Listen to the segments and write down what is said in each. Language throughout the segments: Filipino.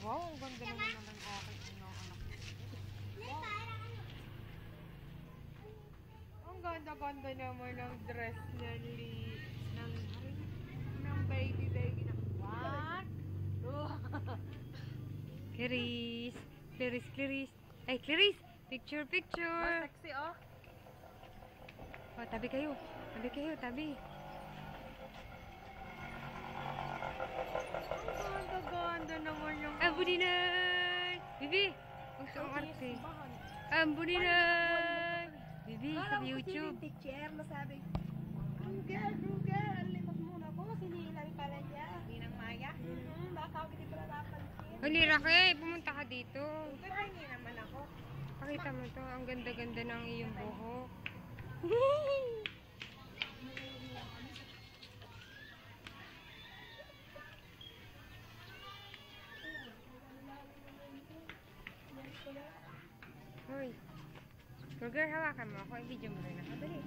Wow, ang ganda naman ng aking anak. Ang ganda-ganda naman ng dress niya, ng baby na. What? Clarice! Clarice, Clarice! Ay, Clarice! Picture, picture! Sexy, oh. Oh, tabi kayo. Tabi kayo, tabi. Ang ganda naman yung... Ah, Buninay! Bibi! Huwag sa arte. Ah, Buninay! Bibi, sa YouTube. Picture, masabi. Rugal! Ang likot muna ko. Sinilang pala niya. Ninang Maya? Baka ako hindi pala napansin. Huli, Rake! Pumunta ka dito. Pero hindi naman ako. Pakita mo to. Ang ganda-ganda ng iyong buhok. Hoy. Ruger, hawakan mo ako. I-video mo rin ako. Dali.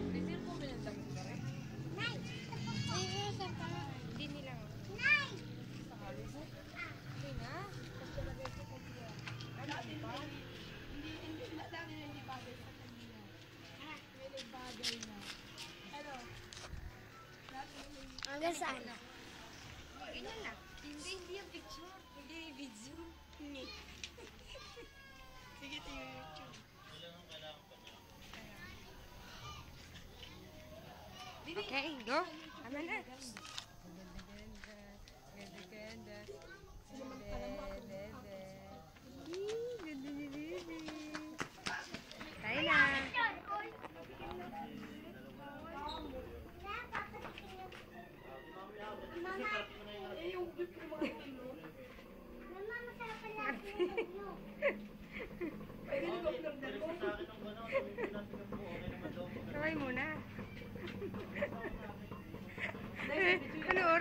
Bisil po binanda mo ka rin? Hindi nila. Sa Hollywood? Hindi na. Hindi na dami na hindi bagay sa kanila. May bagay na. Ano? Hanggang saan? Ganyan na. Hindi yung picture. Hindi yung video. Sige, tingnan yung YouTube. Okay, go. Tama na. Ganda. Ganda ni Bibi. Tayo na. Kaway muna.